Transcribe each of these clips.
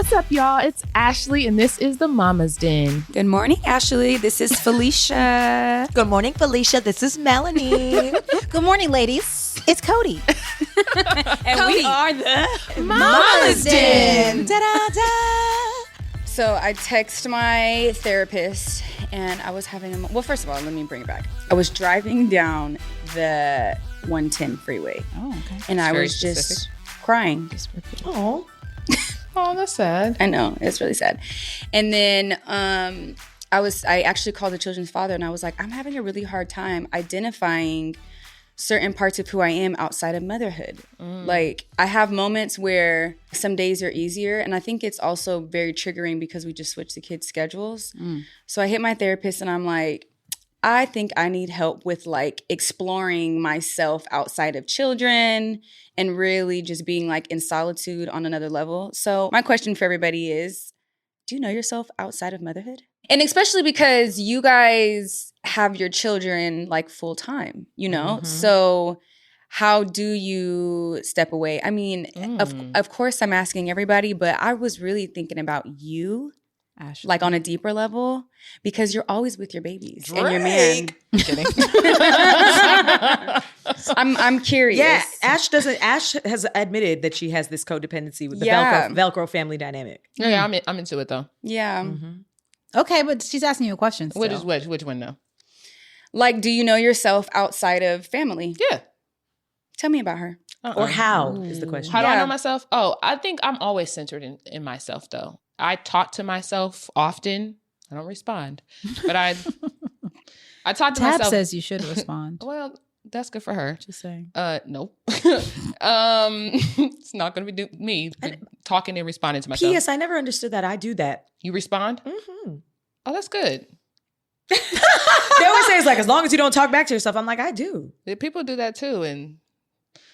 What's up, y'all? It's Ashley, and this is the Mama's Den. Good morning, Ashley. This is Felicia. Good morning, Felicia. This is Melanie. Good morning, ladies. It's Cody. And we are the Mama's Den. Da-da-da. So I text my therapist and I was having well, first of all, let me bring it back. I was driving down the 110 freeway. Oh, okay. And I was just crying. Oh. Oh, that's sad. I know, it's really sad. And then I actually called the children's father and I was like, I'm having a really hard time identifying certain parts of who I am outside of motherhood. Like, I have moments where some days are easier, and I think it's also very triggering because we just switched the kids' schedules. So I hit my therapist and I'm like, I think I need help with like exploring myself outside of children and really just being like in solitude on another level. So my question for everybody is, do you know yourself outside of motherhood? And especially because you guys have your children like full time, you know? Mm-hmm. So how do you step away? I mean, of course I'm asking everybody, but I was really thinking about you, Ashley. like on a deeper level, because you're always with your babies and your man. I'm kidding. I'm curious. Yeah, Ash has admitted that she has this codependency with the Velcro family dynamic. Yeah, I'm into it, though. Yeah. Okay, but she's asking you a question still. Which one, though? Like, do you know yourself outside of family? Yeah. Tell me about her. Or how is the question. How do I Yeah. know myself? Oh, I think I'm always centered in myself, though. I talk to myself often. I don't respond, but I talk to Tab myself. says you should respond. Well, that's good for her. Just saying. Nope. It's not going to be me talking and responding to myself. P.S. I never understood that I do that. You respond? Mm-hmm. Oh, that's good. They always say it's like, as long as you don't talk back to yourself. I'm like, I do. People do that too, and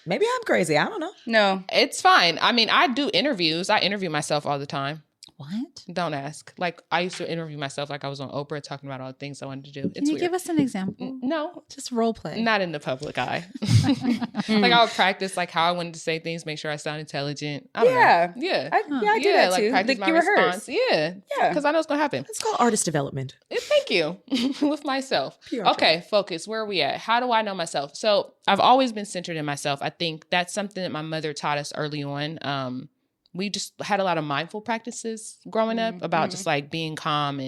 Maybe I'm crazy. I don't know. No. it's fine. I mean, I do interviews. I interview myself all the time. What? Don't ask. Like, I used to interview myself like I was on Oprah talking about all the things I wanted to do. Can It's you weird. give us an example? No, Just role play. not in the public eye. Like, I would practice like how I wanted to say things, make sure I sound intelligent. I don't Yeah. know. Yeah. I do that like too. practice Like my you rehearse. response. Yeah. Yeah. Because I know it's going to happen. It's called artist development. Thank you. With myself. PR Okay, focus. Where are we at? How do I know myself? So I've always been centered in myself. I think that's something that my mother taught us early on. We just had a lot of mindful practices growing up about just like being calm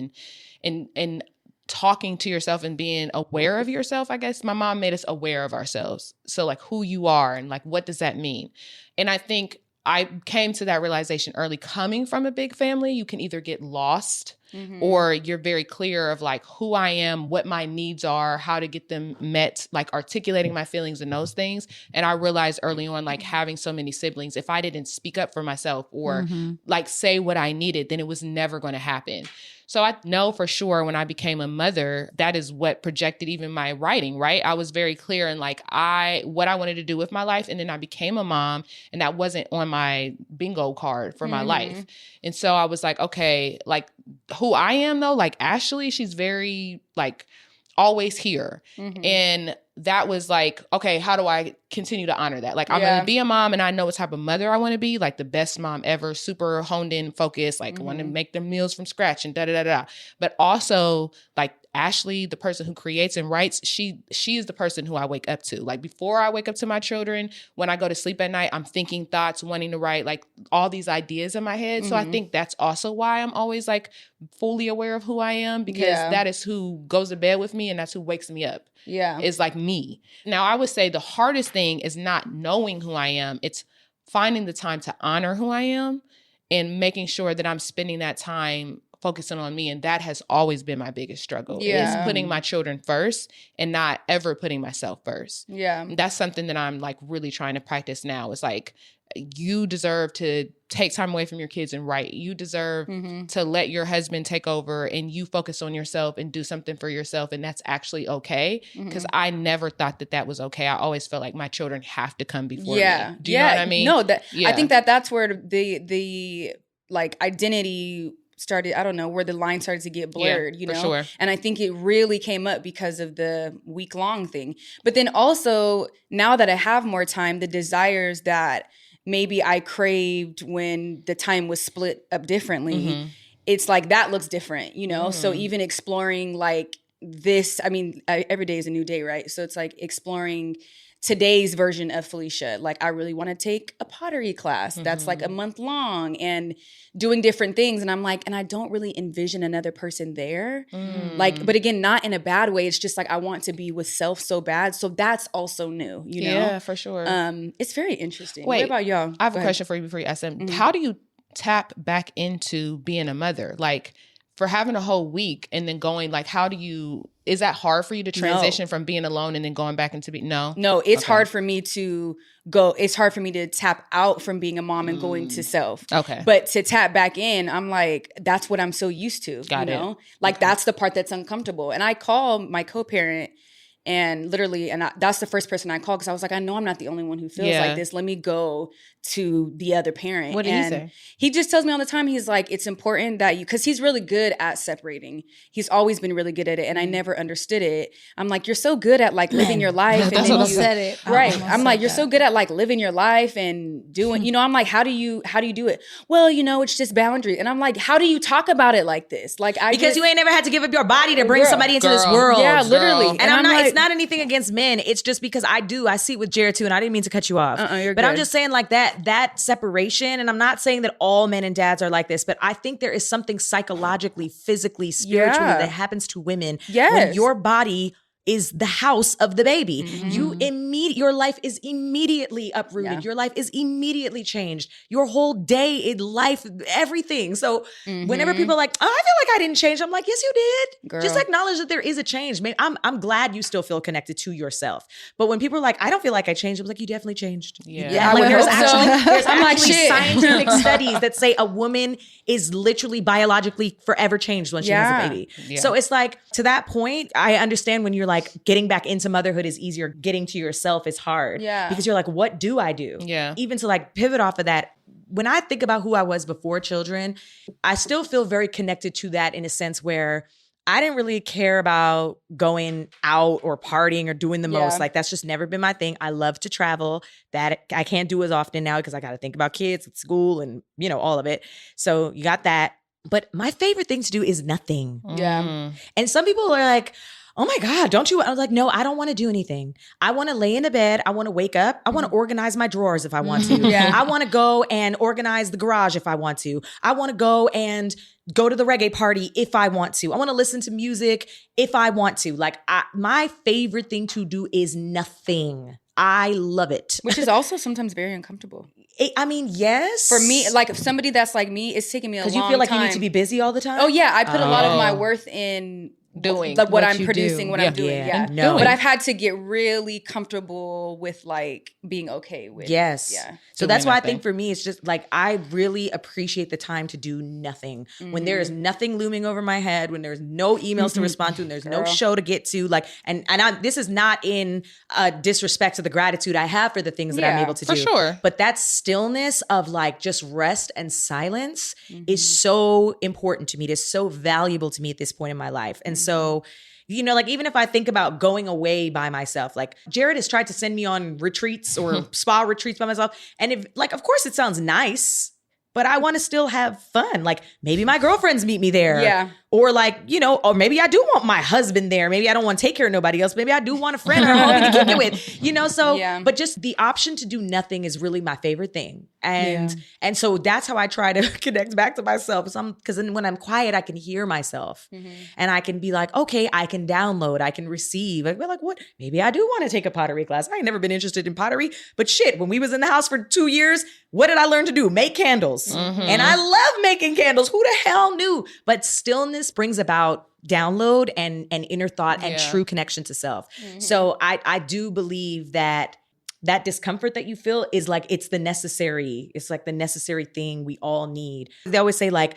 and talking to yourself and being aware of yourself. I guess my mom made us aware of ourselves. So like who you are and like, what does that mean? And I think I came to that realization early. Coming from a big family, you can either get lost or you're very clear of like who I am, what my needs are, how to get them met, like articulating my feelings and those things. And I realized early on, like having so many siblings, if I didn't speak up for myself or like say what I needed, then it was never going to happen. So I know for sure when I became a mother, that is what projected even my writing, right? I was very clear in like what I wanted to do with my life. And then I became a mom and that wasn't on my bingo card for my life. And so I was like, okay, like who I am though, like Ashley, she's very like always here. And that was like, okay, how do I continue to honor that? Like, I'm going to be a mom and I know what type of mother I want to be, like the best mom ever, super honed in, focused, like want to make them meals from scratch and da-da-da-da. But also like Ashley, the person who creates and writes, she is the person who I wake up to. Like before I wake up to my children, when I go to sleep at night, I'm thinking thoughts, wanting to write, like all these ideas in my head. So I think that's also why I'm always like fully aware of who I am, because that is who goes to bed with me and that's who wakes me up. Yeah. Is like me. Now, I would say the hardest thing is not knowing who I am. It's finding the time to honor who I am and making sure that I'm spending that time focusing on me. And that has always been my biggest struggle, is putting my children first and not ever putting myself first. Yeah. And that's something that I'm like really trying to practice now. It's like, you deserve to take time away from your kids and write. You deserve to let your husband take over and you focus on yourself and do something for yourself. And that's actually okay. Because I never thought that was okay. I always felt like my children have to come before me. Do you know what I mean? No, I think that's where the like identity started, I don't know, where the line started to get blurred, you know? For sure. And I think it really came up because of the week-long thing. But then also, now that I have more time, the desires that maybe I craved when the time was split up differently. It's like that looks different, you know? So even exploring like this, I mean, every day is a new day, right? So it's like exploring today's version of Felicia. Like, I really want to take a pottery class that's like a month long and doing different things. And I'm like, and I don't really envision another person there. Like, but again, not in a bad way. It's just like, I want to be with self so bad. So that's also new, you know? Yeah, for sure. It's very interesting. Wait, what about y'all? I have a question for you before you ask them. How do you tap back into being a mother? Like, for having a whole week and then going, like, is that hard for you to transition from being alone and then going back into No, it's hard for me to go. It's hard for me to tap out from being a mom and going to self. Okay. But to tap back in, I'm like, that's what I'm so used to. Got you it. know? Like, that's the part that's uncomfortable. And I call my co-parent and literally, that's the first person I called because I was like, I know I'm not the only one who feels like this. Let me go to the other parent. What did he say? He just tells me all the time, he's like, it's important that because he's really good at separating. He's always been really good at it. And I never understood it. I'm like, you're so good at like living your life. That's what I said it. Right. I'm like, you're so good at like living your life and doing, you know, I'm like, how do you do it? Well, you know, it's just boundary. And I'm like, how do you talk about it like this? Like, because you ain't never had to give up your body to bring somebody into this world. Yeah, literally. And I'm not, like, it's not anything against men. It's just because I see it with Jared too. And I didn't mean to cut you off. You're but good. I'm just saying like that separation. And I'm not saying that all men and dads are like this, but I think there is something psychologically, physically, spiritually that happens to women when your body is the house of the baby. Your life is immediately uprooted. Yeah. Your life is immediately changed. Your whole day in life, everything. So whenever people are like, oh, I feel like I didn't change, I'm like, yes, you did. Girl. Just acknowledge that there is a change. Man, I'm glad you still feel connected to yourself. But when people are like, I don't feel like I changed, I'm like, you definitely changed. Yeah. Like, there's I'm like, scientific studies that say a woman is literally biologically forever changed when she has a baby. Yeah. So it's like, to that point, I understand when you're like, getting back into motherhood is easier. Getting to yourself is hard. Yeah. Because you're like, what do I do? Yeah. Even to like pivot off of that. When I think about who I was before children, I still feel very connected to that in a sense where I didn't really care about going out or partying or doing the most. Like, that's just never been my thing. I love to travel. That I can't do as often now because I got to think about kids at school and, you know, all of it. So you got that. But my favorite thing to do is nothing. Yeah. And some people are like, oh my God, don't you? I was like, no, I don't want to do anything. I want to lay in a bed. I want to wake up. I want to organize my drawers if I want to. I want to go and organize the garage if I want to. I want to go and go to the reggae party if I want to. I want to listen to music if I want to. Like, my favorite thing to do is nothing. I love it. Which is also sometimes very uncomfortable. I mean, yes. For me, like, if somebody that's like me, it's taking me a long time. Because you feel like you need to be busy all the time? Oh, yeah. I put a lot of my worth in doing like what I'm producing, what I'm doing. Yeah. No. But I've had to get really comfortable with like being okay with. Yes. Yeah. So that's why I think for me, it's just like, I really appreciate the time to do nothing. When there is nothing looming over my head, when there's no emails to respond to, and there's no show to get to, like, and this is not in disrespect to the gratitude I have for the things that I'm able to do. For sure. But that stillness of like just rest and silence is so important to me. It is so valuable to me at this point in my life. And so, you know, like, even if I think about going away by myself, like, Jared has tried to send me on retreats or spa retreats by myself. And if, like, of course it sounds nice, but I want to still have fun. Like, maybe my girlfriends meet me there. Yeah. Or like, you know, or maybe I do want my husband there. Maybe I don't want to take care of nobody else. Maybe I do want a friend or a homie to kick it with, you know? So, but just the option to do nothing is really my favorite thing. And so that's how I try to connect back to myself. Because then when I'm quiet, I can hear myself and I can be like, okay, I can download, I can receive. I'd be like, what? Maybe I do want to take a pottery class. I ain't never been interested in pottery, but shit, when we was in the house for 2 years, what did I learn to do? Make candles. And I love making candles. Who the hell knew? But stillness brings about download and inner thought and true connection to self. So I do believe that discomfort that you feel is like, it's like the necessary thing we all need. They always say like,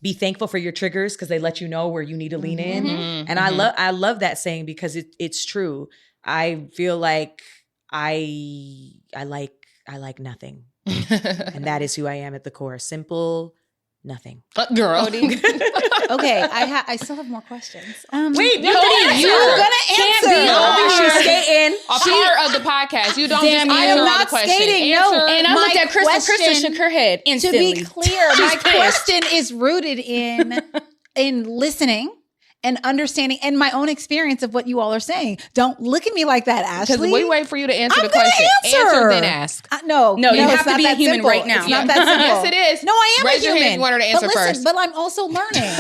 be thankful for your triggers because they let you know where you need to lean in. And I love that saying because it's true. I feel like I like nothing. And that is who I am at the core. Simple, nothing. Girl. Okay, I still have more questions. Wait, you're gonna answer. She's skating. part of the podcast. You don't Damn, just I answer am all not the questions. skating, no. Answer. And I looked My at Crystal. Crystal question- shook her head To instantly. be clear, my question is rooted in listening and understanding and my own experience of what you all are saying. Don't look at me like that, Because Ashley. we wait for you to answer I'm the question. gonna answer. Then ask. No, No, you it's have to not be a that human simple. right now. It's not that simple. Yes, it is. No, I am Raise a your human. hand if you want her to answer but listen, first. But I'm also learning.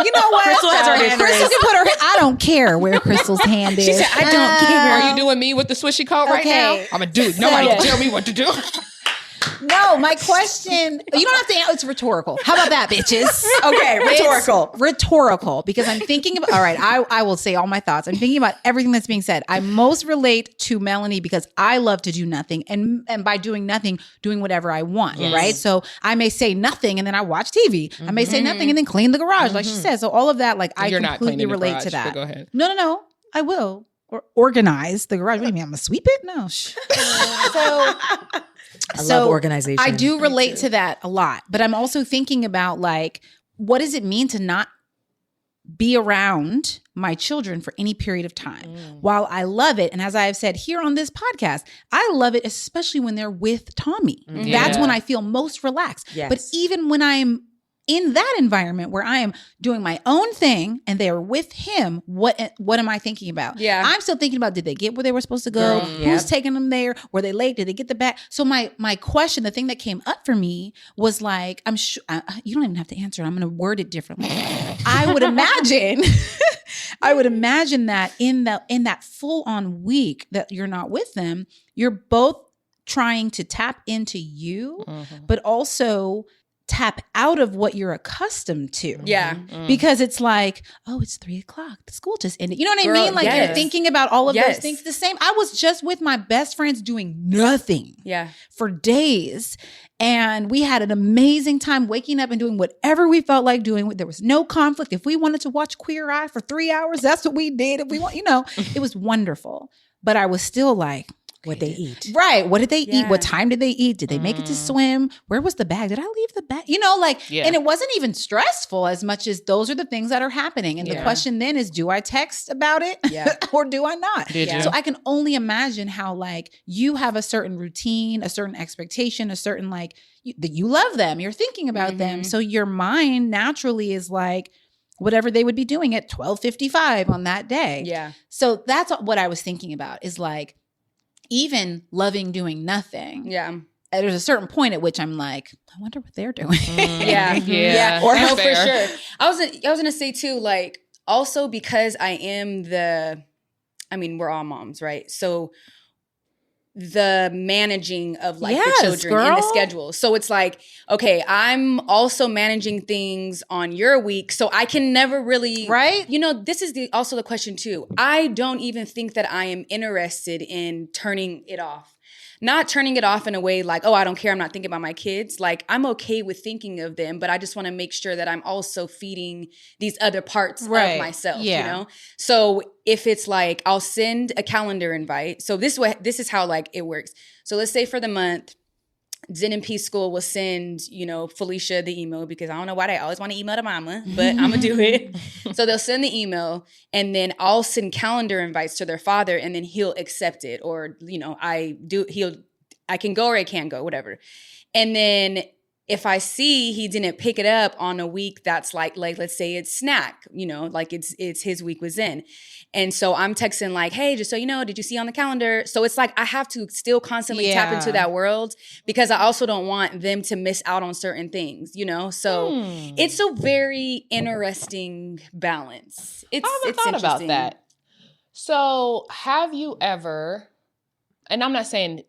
You know what? Crystal has her hand Crystal raised. can put her. I don't care where Crystal's hand is. She said, "I don't care." Are you doing me with the swishy coat right now? Okay. I'm a dude. Nobody can tell me what to do. No, my question. You don't have to answer. It's rhetorical. How about that, bitches? Okay, rhetorical. It's rhetorical, because I'm thinking about, all right, I will say all my thoughts. I'm thinking about everything that's being said. I most relate to Melanie because I love to do nothing. And by doing nothing, doing whatever I want, right? So I may say nothing and then I watch TV. I may say nothing and then clean the garage, like she said. So all of that, like I You're not completely cleaning the relate garage, to that. but go ahead. No. I will. Or organize the garage. What do you mean? I'm going to sweep it? No. I love organization. I do relate to that a lot, but I'm also thinking about, like, what does it mean to not be around my children for any period of time? While I love it, and as I have said here on this podcast, I love it, especially when they're with Tommy. That's when I feel most relaxed. Yes. But even when I'm in that environment where I am doing my own thing and they are with him, what am I thinking about? Yeah. I'm still thinking about, did they get where they were supposed to go? Girl, Who's taking them there? Were they late? Did they get the bag? So my question, the thing that came up for me was like, I'm sure you don't even have to answer it. I'm going to word it differently. I would imagine that in that full on week that you're not with them, you're both trying to tap into you, but also tap out of what you're accustomed to. Yeah. Because it's like, oh, it's 3:00. The school just ended. You know what I Girl, mean? Like yes. you're thinking about all of those Yes. things the same. I was just with my best friends doing nothing Yeah. for days. And we had an amazing time waking up and doing whatever we felt like doing. There was no conflict. If we wanted to watch Queer Eye for 3 hours, that's what we did. If we want, it was wonderful. But I was still like, what they eat. right. What did they eat? Yeah. What time did they eat? Did they make it to swim? Where was the bag? Did I leave the bag? And it wasn't even stressful as much as those are the things that are happening. And the question then is, do I text about it or do I not? Did you? So I can only imagine how, like, you have a certain routine, a certain expectation, a certain, like, that you love them. You're thinking about them. So your mind naturally is like, whatever they would be doing at 12:55 on that day. Yeah. So that's what I was thinking about, is like, even loving doing nothing. Yeah. There's a certain point at which I'm like, I wonder what they're doing. Yeah. Or No, for sure. I was gonna say too, like, also because I am we're all moms, right? So the managing of, like, Yes, the children in the girl. schedule. So it's like, okay, I'm also managing things on your week. So I can never really, Right? This is also the question too. I don't even think that I am interested in turning it off. Not turning it off in a way like, oh, I don't care, I'm not thinking about my kids. Like, I'm okay with thinking of them, but I just want to make sure that I'm also feeding these other parts of myself, So if it's like, I'll send a calendar invite. So this is how, like, it works. So let's say for the month, Zen and Peace School will send, Felicia the email, because I don't know why they always want to email to mama, but I'm going to do it. So they'll send the email, and then I'll send calendar invites to their father, and then he'll accept it. Or, I can go or I can't go, whatever. And then if I see he didn't pick it up on a week that's like let's say it's snack, like it's his week was in. And so I'm texting like, hey, just so you know, did you see on the calendar? So it's like I have to still constantly tap into that world, because I also don't want them to miss out on certain things, So it's a very interesting balance. I haven't thought about that. So have you ever, and I'm not saying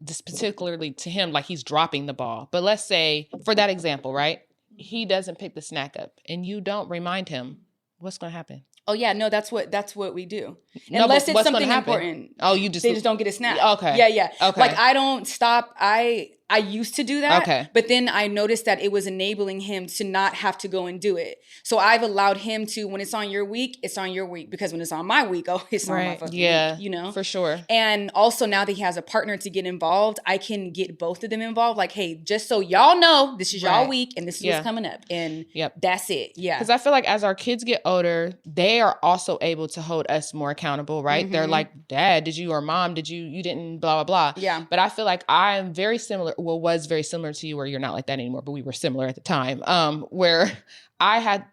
this particularly to him, like he's dropping the ball, but let's say for that example, right? He doesn't pick the snack up and you don't remind him, what's going to happen? Oh yeah, no, that's what we do. No, Unless but it's what's something gonna happen? important. Oh, they just don't get a snack. Okay. Yeah. Okay. Like, I don't stop. I I used to do that. Okay. But then I noticed that it was enabling him to not have to go and do it. So I've allowed him to, when it's on your week, it's on your week. Because when it's on my week, it's on my fucking week, you know? For sure. And also now that he has a partner to get involved, I can get both of them involved. Like, hey, just so y'all know, this is y'all week and this is what's coming up. And that's it. Yeah. Because I feel like as our kids get older, they are also able to hold us more accountable, right? They're like, Dad, did you, or Mom, did you didn't, blah, blah, blah. Yeah. But I feel like I am very similar, was very similar to you, where you're not like that anymore, but we were similar at the time, where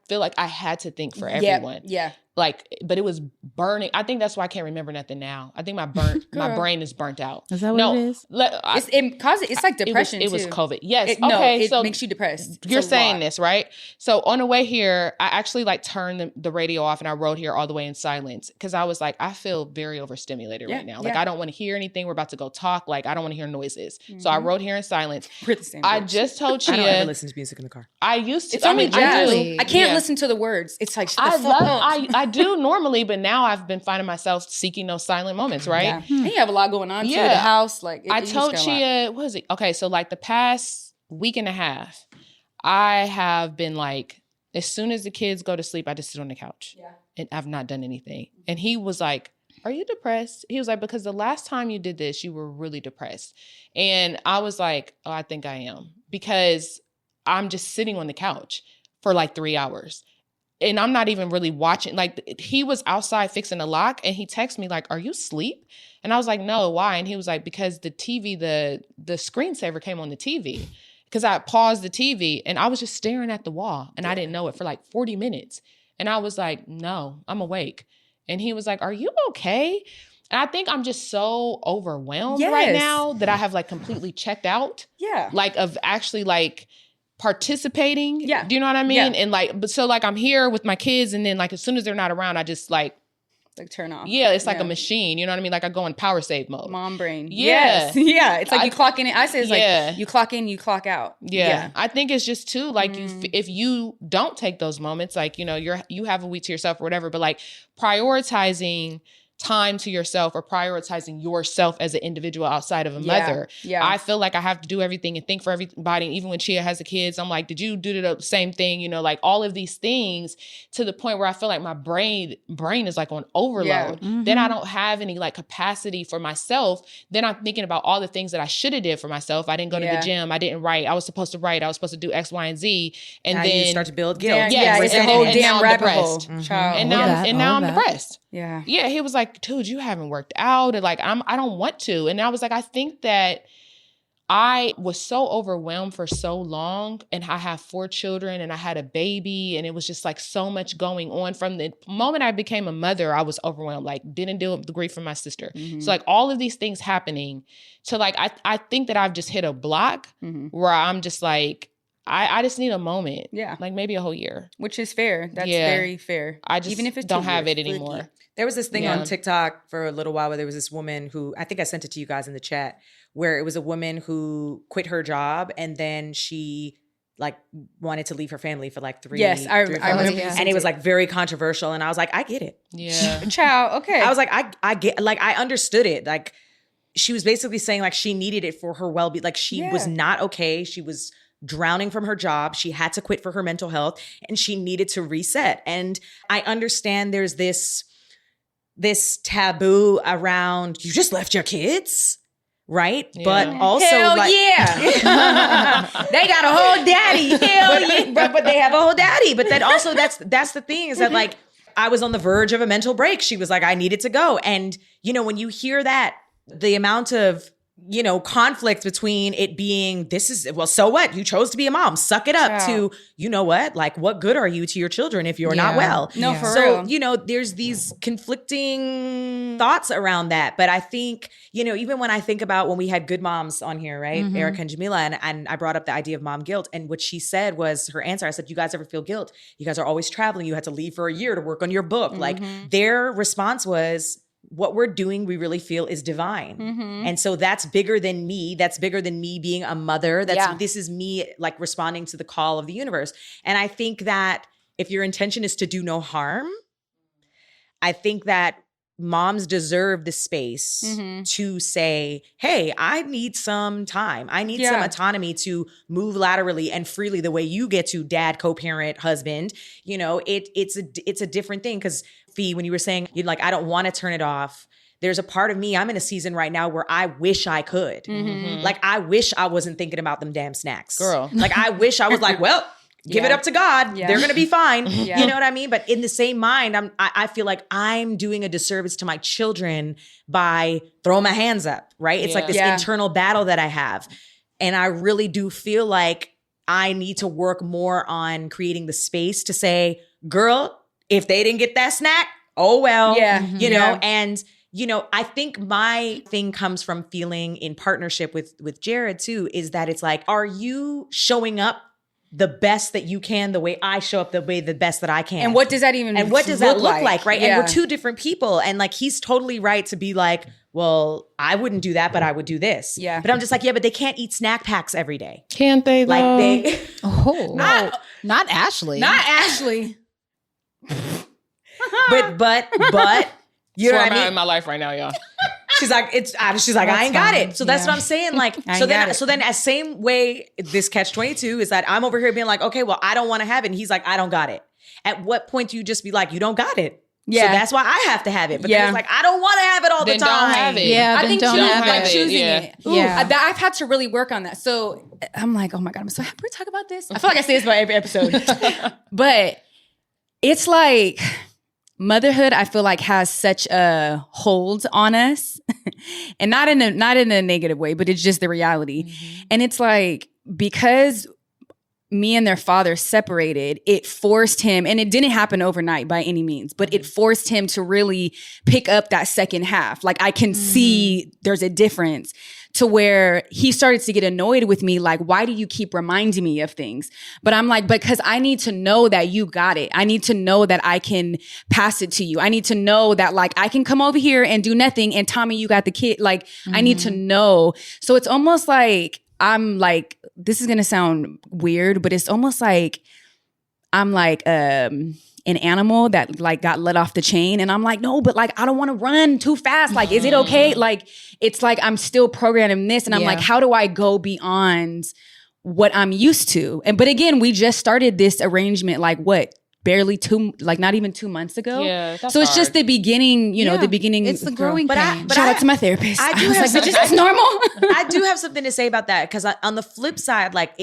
feel like I had to think for everyone. Yeah. Like, but it was burning. I think that's why I can't remember nothing now. I think my brain is burnt out. Is that what it is? It's like depression. It was COVID. Yes. It makes you depressed. You're saying this, right? So on the way here, I actually like turned the radio off and I rode here all the way in silence because I was like, I feel very overstimulated right now. Like I don't want to hear anything. We're about to go talk. Like I don't want to hear noises. So I rode here in silence. We're the same. I just told Chia. I don't ever listen to music in the car. I used to. It's only jazz. I can't Yeah. listen to the words. It's like I do normally, but now I've been finding myself seeking those silent moments, right? Yeah. And you have a lot going on too. The house, like I told Chia, what is it? Okay, so like the past week and a half, I have been like, as soon as the kids go to sleep, I just sit on the couch. Yeah. And I've not done anything. And he was like, are you depressed? He was like, because the last time you did this, you were really depressed. And I was like, oh, I think I am. Because I'm just sitting on the couch for like 3 hours. And I'm not even really watching. Like he was outside fixing the lock and he texted me like, are you asleep? And I was like, no, why? And he was like, because the TV, the screensaver came on the TV. Because I paused the TV and I was just staring at the wall and I didn't know it for like 40 minutes. And I was like, no, I'm awake. And he was like, are you okay? And I think I'm just so overwhelmed right now that I have like completely checked out. Yeah. Like of actually like participating. Yeah. Do you know what I mean? Yeah. And like, but so like I'm here with my kids and then like as soon as they're not around, I just like turn off. Yeah, it's like a machine. You know what I mean? Like I go in power save mode. Mom brain. Yeah. Yes. Yeah. It's like you clock in. I say it's like you clock in, you clock out. Yeah. I think it's just too like if you don't take those moments, like, you know, you have a week to yourself or whatever, but like prioritizing time to yourself or prioritizing yourself as an individual outside of a mother. Yeah. I feel like I have to do everything and think for everybody. And even when Chia has the kids, I'm like, did you do the same thing? You know, like all of these things to the point where I feel like my brain is like on overload. Yeah. Mm-hmm. Then I don't have any like capacity for myself. Then I'm thinking about all the things that I should have did for myself. I didn't go to the gym. I didn't write. I was supposed to write. I was supposed to do X, Y, and Z. And now then you start to build guilt. It's a whole damn rabbit hole. Mm-hmm. And now I'm depressed. Yeah. Yeah. He was like, dude, you haven't worked out. And like, I don't want to. And I was like, I think that I was so overwhelmed for so long and I have 4 children and I had a baby and it was just like so much going on. From the moment I became a mother, I was overwhelmed, like didn't deal with the grief from my sister. Mm-hmm. So like all of these things happening to like, I think that I've just hit a block where I'm just like, I just need a moment. Yeah. Like maybe a whole year. Which is fair. That's very fair. I just even if it's don't have it anymore. There was this thing on TikTok for a little while where there was this woman who, I think I sent it to you guys in the chat, where it was a woman who quit her job and then she like wanted to leave her family for like 3 Yes, I remember. Yeah. And it was like very controversial. And I was like, I get it. Yeah. Child, okay. I was like, I get, like, I understood it. Like she was basically saying like she needed it for her well-being. Like she was not okay. She was drowning from her job. She had to quit for her mental health and she needed to reset. And I understand there's this taboo around, you just left your kids, right? Yeah. But also hell like, they got a whole daddy. Hell yeah. But they have a whole daddy. But then also that's the thing is that like, I was on the verge of a mental break. She was like, I needed to go. And you know, when you hear that, the amount of, you know, conflict between it being, well, so what? You chose to be a mom. Suck it up to, you know what? Like, what good are you to your children if you're not well? No, for real. So, you know, there's these conflicting thoughts around that. But I think, you know, even when I think about when we had good moms on here, right? Mm-hmm. Erica and Jamila, and I brought up the idea of mom guilt. And what she said was her answer. I said, you guys ever feel guilt? You guys are always traveling. You had to leave for a year to work on your book. Mm-hmm. Like their response was, what we're doing, we really feel is divine. Mm-hmm. And so that's bigger than me. That's bigger than me being a mother. This is me like responding to the call of the universe. And I think that if your intention is to do no harm, I think that moms deserve the space to say, hey, I need some time. I need some autonomy to move laterally and freely the way you get to, dad, co-parent, husband. You know, it's a different thing. Because Fee, when you were saying, you're like, I don't want to turn it off. There's a part of me, I'm in a season right now where I wish I could. Like, I wish I wasn't thinking about them damn snacks. Girl. Like, I wish I was like, well, give it up to God. They're going to be fine. You know what I mean? But in the same mind, I feel like I'm doing a disservice to my children by throwing my hands up, right? It's like this internal battle that I have. And I really do feel like I need to work more on creating the space to say, girl, if they didn't get that snack, oh well, you know, and you know, I think my thing comes from feeling in partnership with Jared too, is that it's like, are you showing up the best that you can, the way I show up, the best that I can? And what does that even and what does that look like, right? Yeah. And we're two different people. And like, he's totally right to be like, well, I wouldn't do that, but I would do this. Yeah. But I'm just like, yeah, but they can't eat snack packs every day. Can't they though? Like they Not Ashley. Not Ashley. but you know That's where what I'm I at mean? in my life right now, y'all. She's like, I ain't got it. So that's what I'm saying. Like, so then as same way, this catch-22 is that I'm over here being like, okay, well, I don't want to have it. And he's like, I don't got it. At what point do you just be like, you don't got it? Yeah. So that's why I have to have it. But then it's like, I don't want to have it all the time. Don't have it. Yeah, I think don't choosing, have it. choosing it. Ooh, Yeah. I've had to really work on that. So I'm like, oh my God, I'm so happy to talk about this. I feel like I say this about every episode. But it's like, motherhood, I feel like, has such a hold on us, and not in a negative way, but it's just the reality. And it's like, because me and their father separated, it forced him, and it didn't happen overnight by any means, but it forced him to really pick up that second half. Like, I can see there's a difference, to where he started to get annoyed with me. Like, why do you keep reminding me of things? But I'm like, because I need to know that you got it. I need to know that I can pass it to you. I need to know that, like, I can come over here and do nothing, and Tommy, you got the kid. Like, I need to know. So it's almost like, I'm like, this is going to sound weird, but it's almost like I'm like an animal that like got let off the chain. And I'm like, no, but like, I don't want to run too fast. Like, is it okay? Like, it's like, I'm still programming this. And I'm like, how do I go beyond what I'm used to? But again, we just started this arrangement, like not even 2 months ago. Yeah, that's so it's hard. just the beginning, you know, the beginning. It's the growing pain. Shout out to my therapist. I do was have like, but that's normal. I do have something to say about that, because on the flip side, like,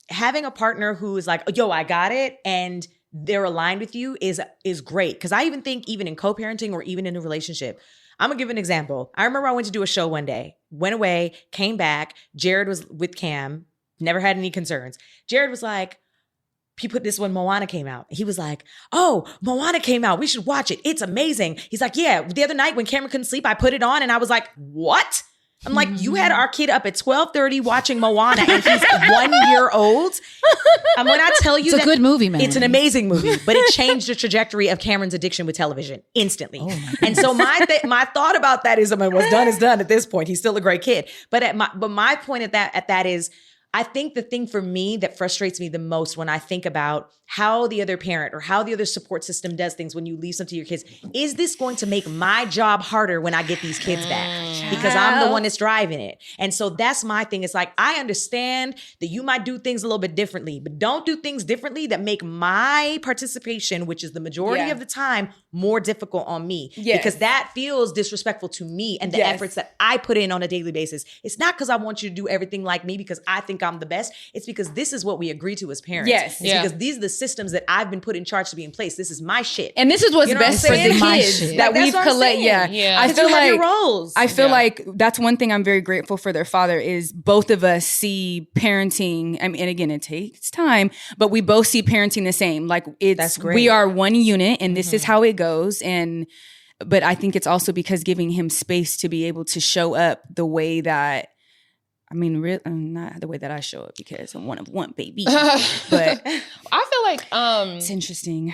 having a partner who is like, yo, I got it, and they're aligned with you is great. Because I even think, even in co-parenting or even in a relationship, I'm gonna give an example. I remember I went to do a show one day, went away, came back. Jared was with Cam, never had any concerns. Jared was like, he put this when Moana came out. He was like, oh, Moana came out. We should watch it. It's amazing. He's like, yeah, the other night when Cameron couldn't sleep, I put it on and I was like, what? I'm like, you had our kid up at 12:30 watching Moana and he's 1 year old. And when I tell you it's a good movie, man. It's an amazing movie, but it changed the trajectory of Cameron's addiction with television instantly. And so my thought about that is, I mean, what's done is done at this point. He's still a great kid. But my point at that is, I think the thing for me that frustrates me the most when I think about how the other parent or how the other support system does things when you leave something to your kids, is this going to make my job harder when I get these kids back? Because I'm the one that's driving it. And so that's my thing. It's like, I understand that you might do things a little bit differently, but don't do things differently that make my participation, which is the majority of the time, more difficult on me. Because that feels disrespectful to me and the efforts that I put in on a daily basis. It's not because I want you to do everything like me because I think I'm the best. It's because this is what we agree to as parents. It's because these are the systems that I've been put in charge to be in place. This is my shit. And this is what's best for the kids that we've collected. I feel like your roles. I feel like that's one thing I'm very grateful for their father is both of us see parenting. I mean, and again, it takes time, but we both see parenting the same. Like That's great. We are one unit and this is how it goes. But I think it's also because giving him space to be able to show up the way that, I mean, not the way that I show up because I'm one of one, baby. But I feel like it's interesting.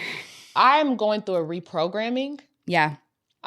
I'm going through a reprogramming. Yeah.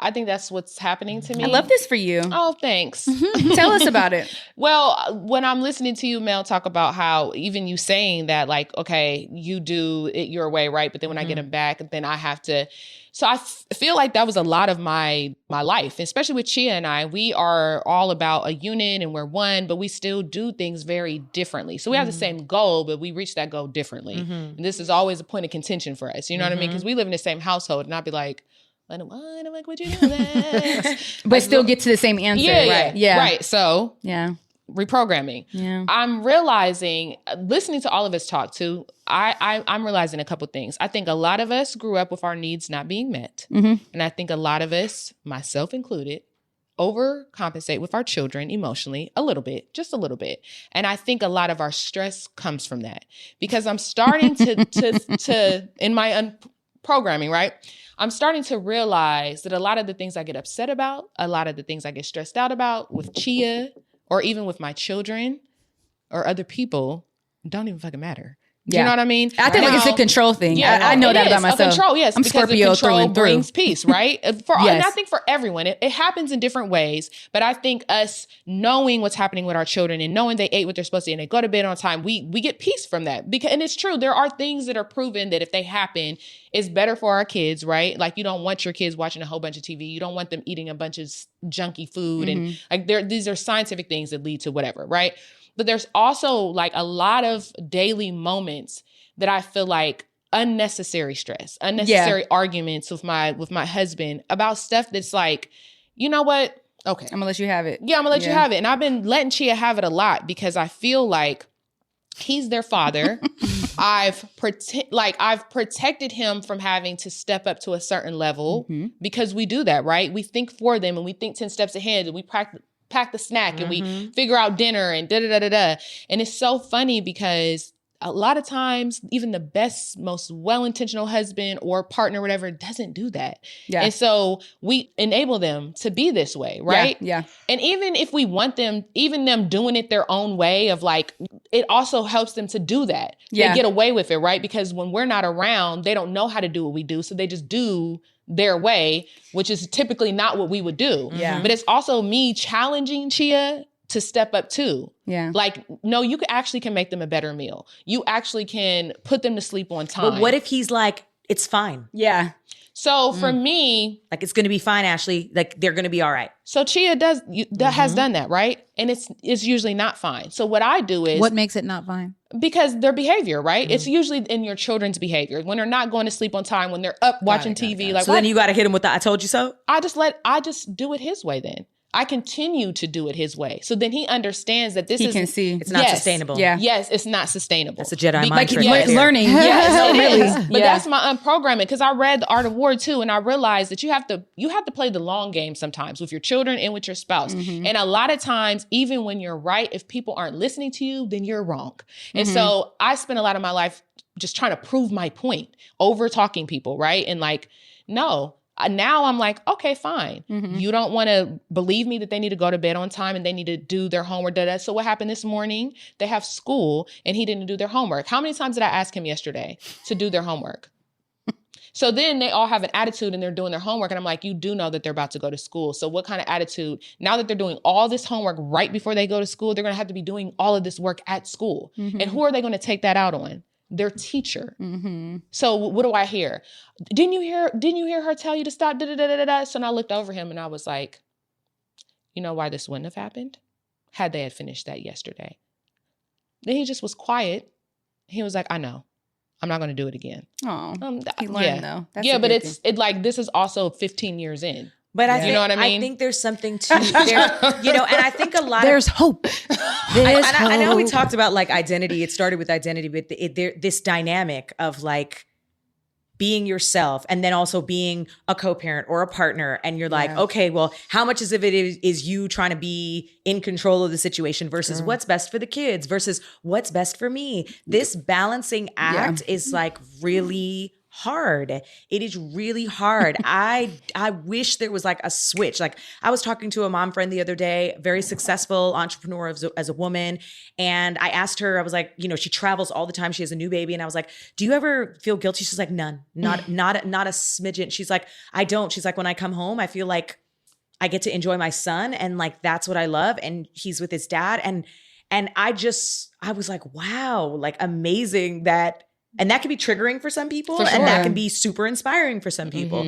I think that's what's happening to me. I love this for you. Oh, thanks. Tell us about it. Well, when I'm listening to you, Mel, talk about how even you saying that, like, okay, you do it your way, right? But then when I get them back, then I have to. So I feel like that was a lot of my life, especially with Chia and I. We are all about a unit and we're one, but we still do things very differently. So we have the same goal, but we reach that goal differently. And this is always a point of contention for us. You know what I mean? Because we live in the same household, and I'd be like, what would you do this? But still get to the same answer. Yeah. Right. So Yeah. reprogramming. Yeah. I'm realizing, listening to all of us talk too, I'm realizing a couple things. I think a lot of us grew up with our needs not being met. And I think a lot of us, myself included, overcompensate with our children emotionally a little bit, just a little bit. And I think a lot of our stress comes from that, because I'm starting to in my programming, right? I'm starting to realize that a lot of the things I get upset about, a lot of the things I get stressed out about with Chia, or even with my children or other people, don't even fucking matter. Do you know what I mean? I think it's a control thing. Yeah, I know that about myself. Control, yes. I'm because Scorpio control through and through. brings peace, right? And Yes. I think for everyone, it happens in different ways. But I think us knowing what's happening with our children and knowing they ate what they're supposed to and they go to bed on time, we get peace from that. And it's true. There are things that are proven that if they happen, it's better for our kids, right? Like, you don't want your kids watching a whole bunch of TV. You don't want them eating a bunch of junky food. And like, these are scientific things that lead to whatever, right? But there's also like a lot of daily moments that I feel like unnecessary stress, unnecessary arguments with my husband about stuff that's like, you know what? Okay. I'm gonna let you have it. Yeah, I'm gonna let you have it. And I've been letting Chia have it a lot because I feel like he's their father. I've protected him from having to step up to a certain level because we do that, right? We think for them and we think 10 steps ahead, and we pack the snack and we figure out dinner and da-da-da-da-da. And it's so funny because a lot of times, even the best, most well-intentional husband or partner, whatever, doesn't do that. Yeah. And so we enable them to be this way, right? Yeah. And even if we want them, even them doing it their own way of like, it also helps them to do that. Yeah. They get away with it, right? Because when we're not around, they don't know how to do what we do. So they just do their way, which is typically not what we would do. Yeah. But it's also me challenging Chia to step up too. Yeah. Like, no, you actually can make them a better meal. You actually can put them to sleep on time. But what if he's like, it's fine? Yeah. So for me, like, it's going to be fine, Ashley. Like, they're going to be all right. So Chia has done that, right? And it's usually not fine. So what I do is, what makes it not fine? Because their behavior, right? It's usually in your children's behavior. When they're not going to sleep on time, when they're up watching TV. Like, so then you got to hit him with the I told you so? I just do it his way then. I continue to do it his way. So then he understands that he can see it's not sustainable. Yeah. Yes, it's not sustainable. That's a Jedi mind trick. Like learning. Yes, it is. But that's my unprogramming, because I read The Art of War too, and I realized that you have to play the long game sometimes with your children and with your spouse. And a lot of times, even when you're right, if people aren't listening to you, then you're wrong. And so I spent a lot of my life just trying to prove my point, over talking people, right? And like, no. Now I'm like, okay, fine. You don't want to believe me that they need to go to bed on time and they need to do their homework. So what happened this morning? They have school and he didn't do their homework. How many times did I ask him yesterday to do their homework? So then they all have an attitude and they're doing their homework. And I'm like, you do know that they're about to go to school. So what kind of attitude? Now that they're doing all this homework right before they go to school, they're going to have to be doing all of this work at school. And who are they going to take that out on? Their teacher. So what do I hear? Didn't you hear her tell you to stop? So I looked over him and I was like, you know why this wouldn't have happened? Had they had finished that yesterday. Then he just was quiet. He was like, I know. I'm not going to do it again. Oh, he learned though. That's but like, this is also 15 years in. But I think, you know what I mean? I think there's something to there, and I think a lot there's hope. I know we talked about like identity. It started with identity, but this dynamic of like being yourself and then also being a co-parent or a partner. And you're like, okay, well, how much of it is you trying to be in control of the situation versus what's best for the kids versus what's best for me? This balancing act is like really hard. It is really hard. I wish there was like a switch. Like I was talking to a mom friend the other day, very successful entrepreneur as a woman. And I asked her, I was like, she travels all the time. She has a new baby. And I was like, do you ever feel guilty? She's like, none, not a smidgen. She's like, I don't. She's like, when I come home, I feel like I get to enjoy my son. And like, that's what I love. And he's with his dad. And I was like, wow, like amazing that. And that can be triggering for some people. And that can be super inspiring for some people,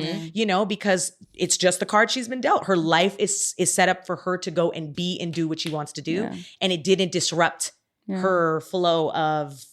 because it's just the card she's been dealt. Her life is set up for her to go and be and do what she wants to do. Yeah. And it didn't disrupt her flow of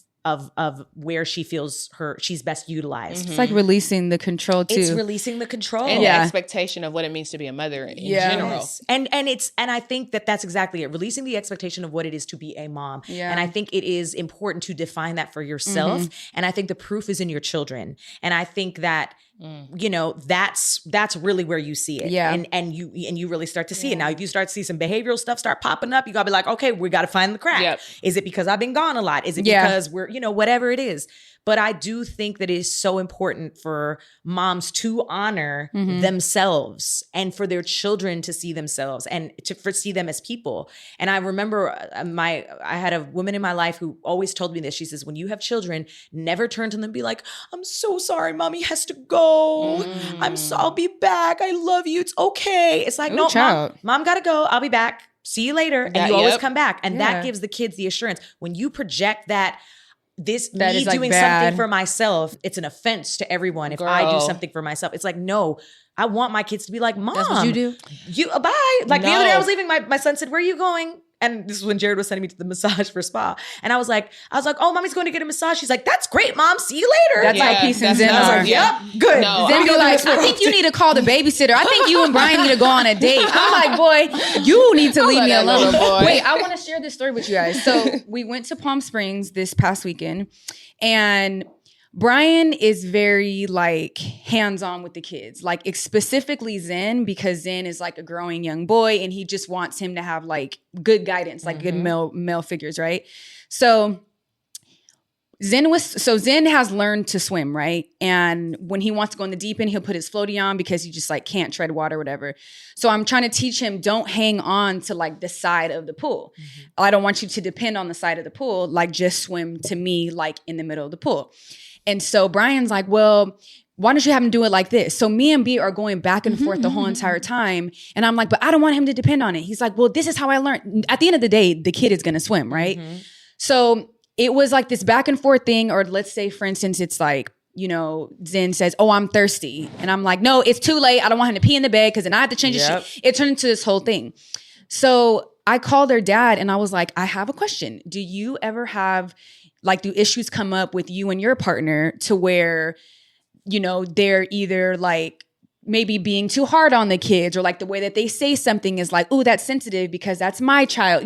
where she feels she's best utilized. It's like releasing the control too. It's releasing the control. And the expectation of what it means to be a mother in general. Yes. And I think that's exactly it. Releasing the expectation of what it is to be a mom. Yeah. And I think it is important to define that for yourself. And I think the proof is in your children. And I think that that's really where you see it. Yeah. And you really start to see it. Now, if you start to see some behavioral stuff start popping up, you gotta be like, okay, we gotta find the crack. Yep. Is it because I've been gone a lot? Is it because we're, whatever it is. But I do think that it is so important for moms to honor themselves and for their children to see themselves and to see them as people. And I remember I had a woman in my life who always told me this. She says, when you have children, never turn to them and be like, I'm so sorry, mommy has to go. I'll be back. I love you. It's okay. It's like, no, mom gotta go. I'll be back. See you later. And you always come back. And that gives the kids the assurance. When you project that me doing something for myself, it's an offense to everyone if I do something for myself. It's like, no, I want my kids to be like, Mom. That's what you do? Bye. Like the other day I was leaving, my son said, where are you going? And this is when Jared was sending me to the massage for spa. And I was like, oh, mommy's going to get a massage. She's like, that's great, Mom. See you later. That's like peace and Zen. I was like, yep, good. No, Zen be like, I think you need to call the babysitter. I think you and Brian need to go on a date. I'm like, boy, you need to leave me alone. Wait, I want to share this story with you guys. So we went to Palm Springs this past weekend, and Brian is very like hands-on with the kids, like specifically Zen, because Zen is like a growing young boy and he just wants him to have like good guidance, like good male figures, right? So Zen has learned to swim, right? And when he wants to go in the deep end, he'll put his floaty on because he just like can't tread water or whatever. So I'm trying to teach him, don't hang on to like the side of the pool. I don't want you to depend on the side of the pool, like just swim to me like in the middle of the pool. And so Brian's like, well, why don't you have him do it like this? So me and B are going back and forth the whole entire time. And I'm like, but I don't want him to depend on it. He's like, well, this is how I learned. At the end of the day, the kid is going to swim, right? So it was like this back and forth thing. Or let's say, for instance, it's like, Zen says, oh, I'm thirsty. And I'm like, no, it's too late. I don't want him to pee in the bed because then I have to change his shit. It turned into this whole thing. So I called their dad and I was like, I have a question. Do you ever have... like, do issues come up with you and your partner to where, they're either like maybe being too hard on the kids or like the way that they say something is like, oh, that's sensitive because that's my child.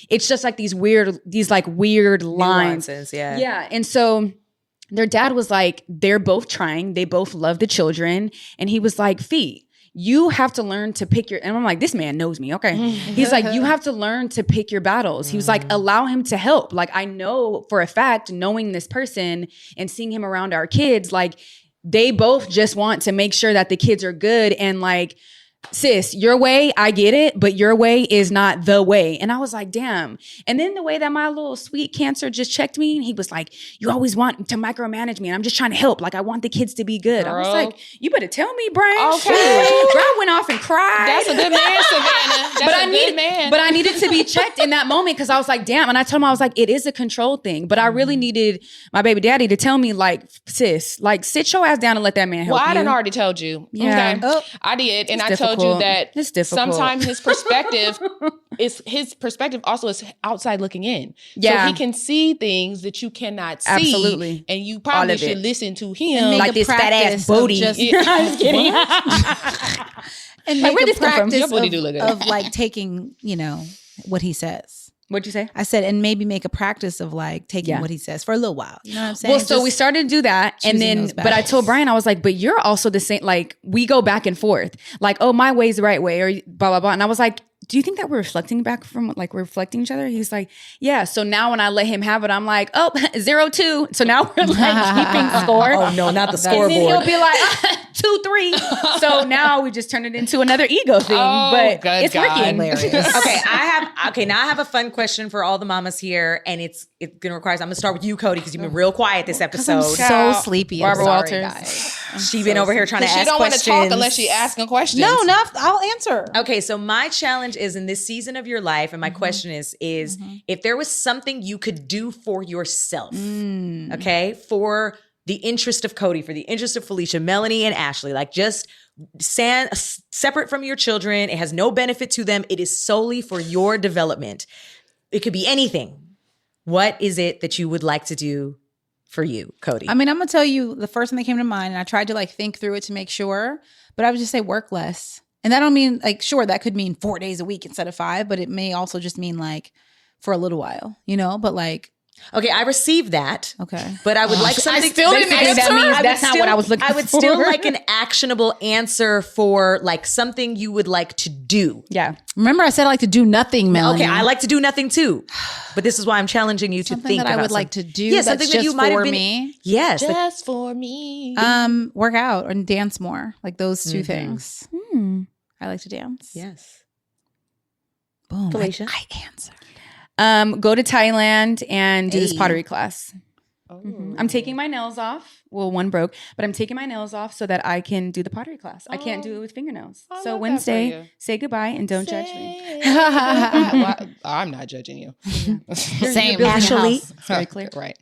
It's just like these weird lines. Nuances, yeah. Yeah. And so their dad was like, they're both trying. They both love the children. And he was like, Fee, you have to learn to pick and I'm like, this man knows me. Okay. He's like, you have to learn to pick your battles. He was like, allow him to help. Like, I know for a fact, knowing this person and seeing him around our kids, like they both just want to make sure that the kids are good. And like, sis, your way, I get it, but your way is not the way. And I was like, damn. And then the way that my little sweet cancer just checked me, he was like, you always want to micromanage me. And I'm just trying to help. Like, I want the kids to be good. Girl. I was like, you better tell me, Brian. Okay. Brian went off and cried. That's a good man, Savannah. But I needed to be checked in that moment because I was like, damn. And I told him, I was like, it is a control thing. But I really needed my baby daddy to tell me, like, sis, like, sit your ass down and let that man help you. Well, I done already told you. Yeah. Okay. Oh, I did. And I told you that it's difficult. Sometimes his perspective also is outside looking in. Yeah. So he can see things that you cannot see. Absolutely. And you probably should listen to him. Like this fat ass booty. I'm just kidding. And make a practice Your booty do look good. of like taking, what he says. What'd you say? I said, and maybe make a practice of like taking what he says for a little while. You know what I'm saying? Well, so we started to do that. And then, but I told Brian, I was like, but you're also the same, like we go back and forth. Like, oh, my way's the right way or blah, blah, blah. And I was like, do you think that we're reflecting back from like we're reflecting each other? He's like, yeah. So now when I let him have it, I'm like, oh, 0-2. So now we're like keeping score. Oh no, not the scoreboard. And then he'll be like 2-3. So now we just turn it into another ego thing. But it's working. Hilarious. Okay, now I have a fun question for all the mamas here, and it's gonna require. I'm gonna start with you, Cody, because you've been real quiet this episode. I'm so sleepy. Barbara I'm sorry, Walters. guys. She's been over here trying to ask questions. She don't want to talk unless she asking questions. No, I'll answer. Okay, so my challenge is in this season of your life, and my question is if there was something you could do for yourself, okay, for the interest of Cody, for the interest of Felicia, Melanie, and Ashley, like just separate from your children. It has no benefit to them. It is solely for your development. It could be anything. What is it that you would like to do for you, Cody? I mean, I'm gonna tell you the first thing that came to mind, and I tried to like think through it to make sure, but I would just say work less. And that don't mean like, sure, that could mean 4 days a week instead of 5, but it may also just mean like for a little while, you know, but like. Okay, I received that. Okay. But I would like something. I still didn't answer. That means that's not what I was looking for. I would still like an actionable answer for like something you would like to do. Yeah. Remember I said I like to do nothing, Melanie. Okay, I like to do nothing too. But this is why I'm challenging you something to think that I about would like to do. Yeah, that's something just that you might have for been. me. Yes. Just for me. Work out and dance more. Like those two things. I like to dance. Yes. Boom. Felicia? I answered. Go to Thailand and do this pottery class. I'm taking my nails off. Well, one broke, but I'm taking my nails off so that I can do the pottery class. I can't do it with fingernails. So Wednesday, say goodbye and don't judge me. Well, I'm not judging you. Same. Ashley. It's very clear. Right.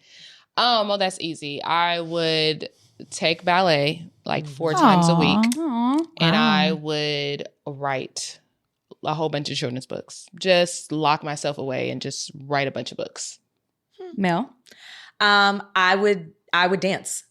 Well, that's easy. I would take ballet like 4 times a week, and I would write a whole bunch of children's books. Just lock myself away and just write a bunch of books. Mel? I would dance.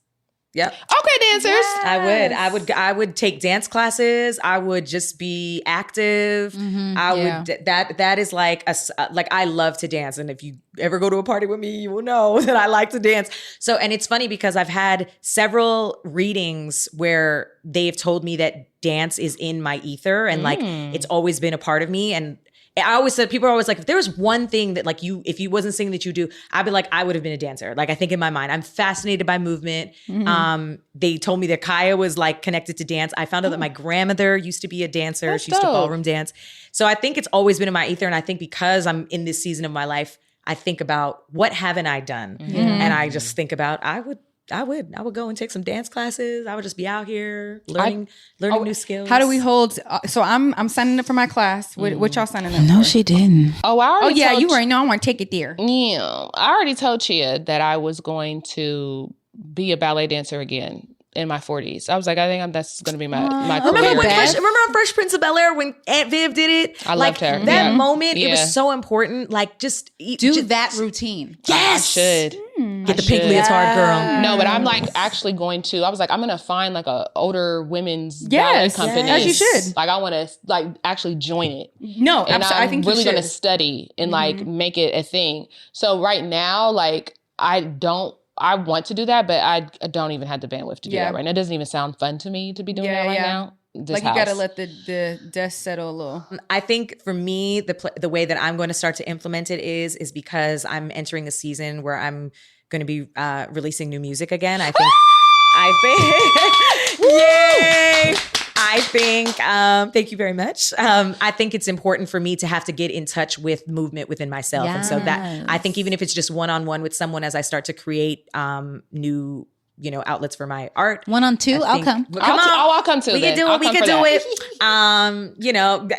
Yep. Okay, dancers. I would take dance classes. I would just be active. I would that is like like I love to dance, and if you ever go to a party with me, you will know that I like to dance. So, and it's funny because I've had several readings where they've told me that dance is in my ether, and like it's always been a part of me. And I always said, people are always like, if there was one thing that like you, if you wasn't singing that you do, I'd be like, I would have been a dancer. Like I think in my mind, I'm fascinated by movement. They told me that Kaya was like connected to dance. I found out that my grandmother used to be a dancer. That's she used to dope. ballroom dance. So I think it's always been in my ether. And I think because I'm in this season of my life, I think about what haven't I done? And I just think about, I would go and take some dance classes. I would just be out here learning new skills. How do we hold? So I'm signing up for my class. What y'all signing up for? No, she didn't. Oh, I already yeah, told you already know. I want to take it there. Yeah, I already told Chia that I was going to be a ballet dancer again in my 40s. I was like, I think that's going to be my career. Remember on Fresh Prince of Bel-Air when Aunt Viv did it? I loved her. That moment, it was so important. Like just Do that routine. Yes. I should. Get the pink leotard, girl. No, but I'm like actually going to. I was like, I'm gonna find like a older women's ballet company. As you should. Like I want to like actually join it. No, And I think really you should. gonna study and like make it a thing. So right now, like I want to do that, but I don't even have the bandwidth to do that right now. It doesn't even sound fun to me to be doing that right now. This you gotta let the dust settle a little. I think for me, the way that I'm going to start to implement it is because I'm entering a season where I'm going to be releasing new music again. I think, yay! I think, thank you very much. I think it's important for me to have to get in touch with movement within myself. And so that, I think even if it's just one-on-one with someone as I start to create new, outlets for my art. 1-on-2, I'll come. I'll come too. We can do it. We can do it.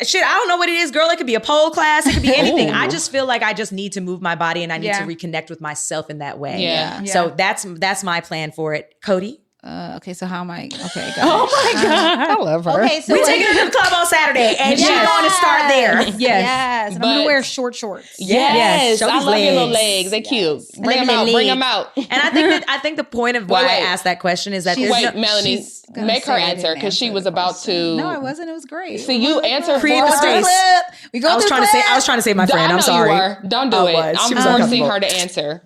Shit, I don't know what it is, girl. It could be a pole class. It could be anything. I just feel like I just need to move my body and I need to reconnect with myself in that way. Yeah. So that's my plan for it. Cody? Okay, so how am I? Okay, got Oh my God. I love her. Okay, so We're taking her to the club on Saturday and she's going to start there. Yes. And I'm going to wear short shorts. Yes. Show I these love your little legs. legs. They're cute. I Bring love them your out. Bring legs. them out. And I think the point of why I asked that question is that Wait, Melanie, she's gonna make her say I answer didn't because she answer was the about question. to. No, I wasn't. It was great. See, you answered Create for the her. space. We go I was trying to save my friend. I know I'm sorry. you were. Don't do I it. was. She was I'm forcing uncomfortable. her to answer.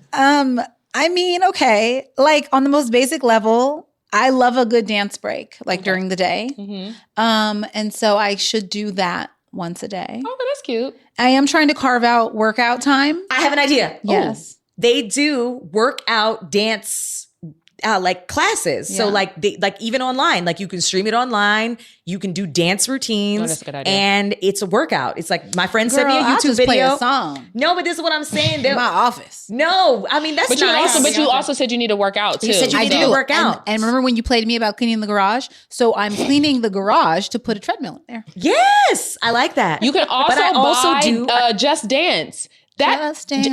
I mean, okay. Like on the most basic level, I love a good dance break, like during the day. And so I should do that once a day. Oh, that's cute. I am trying to carve out workout time. I have an idea. Yes. They do workout dance like classes. So Yeah. like even online, like you can stream it online. You can do dance routines. Oh, that's a good idea. And it's a workout. It's like my friend sent me a Girl, I'll YouTube just video. play a song No, but this is what I'm saying. in They'll- my office. No, I mean that's But you nice. also said you need to work out too. You said you I need to do work out. And remember when you played to me about cleaning the garage? So I'm cleaning the garage to put a treadmill in there. Yes, I like that. You can also, But I also buy do Just Dance. Just Dance.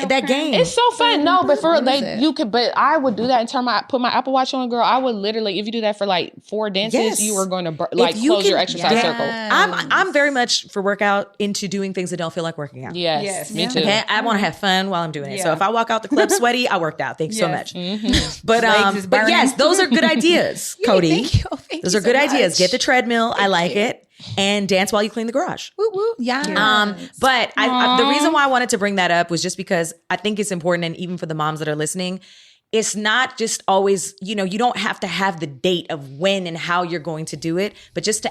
that game. It's so fun. No, but for What is like it? you could. But I would do that and put my Apple Watch on, girl. I would literally, if you do that for like 4 dances, Yes. you are going to If you close your can- exercise Yeah. circle. I'm very much for workout into doing things that don't feel like working out. Yes, Yes. me Yeah. too. Okay, I want to have fun while I'm doing it. So Yeah. if I walk out the club sweaty, I worked out. Thanks so Yes. much. But Legs is but yes, burning. those are good ideas, Cody. Thank you. Thank Those you are good so ideas. much. Get the treadmill. I like it. And dance while you clean the garage. Woo woo. Yeah. But the reason why I wanted to bring that up was just because I think it's important, and even for the moms that are listening, it's not just always, you don't have to have the date of when and how you're going to do it, but just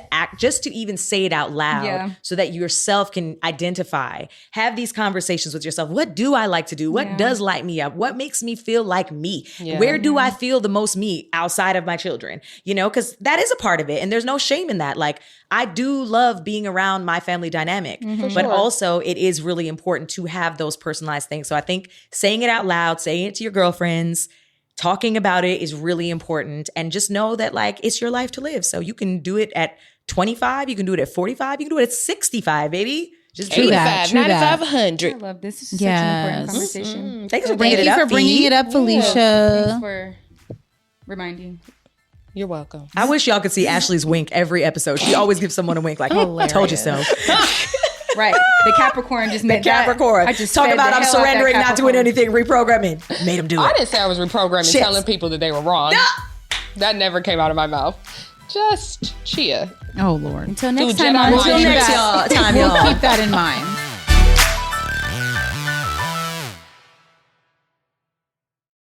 to even say it out loud Yeah. so that yourself can identify, have these conversations with yourself. What do I like to do? What does light me up? What makes me feel like me? Yeah. Where do I feel the most me outside of my children? Because that is a part of it. And there's no shame in that. Like, I do love being around my family dynamic, but also it is really important to have those personalized things. So I think saying it out loud, saying it to your girlfriends, talking about it is really important. And just know that like it's your life to live. So you can do it at 25, you can do it at 45, you can do it at 65, baby. Just do True it. that. 85, True that. 95, 100. I love this. This is such an important Yes. conversation. Thanks for bringing Thank it you up. for bringing Fee. it up, Felicia. Thanks for reminding. You're welcome. I wish y'all could see Ashley's wink every episode. She always gives someone a wink like, I told you so. Right. The Capricorn just made Capricorn. I just Talk fed about the I'm hell out that surrendering, not doing Capricorn. anything, reprogramming. Made him do I it. didn't say I was reprogramming, Shit. telling people that they were wrong. That never came out of my mouth. Just chia. Oh Lord. Until next Do time. Jedi on mind Until tricks. next time, We'll y'all. keep that in mind.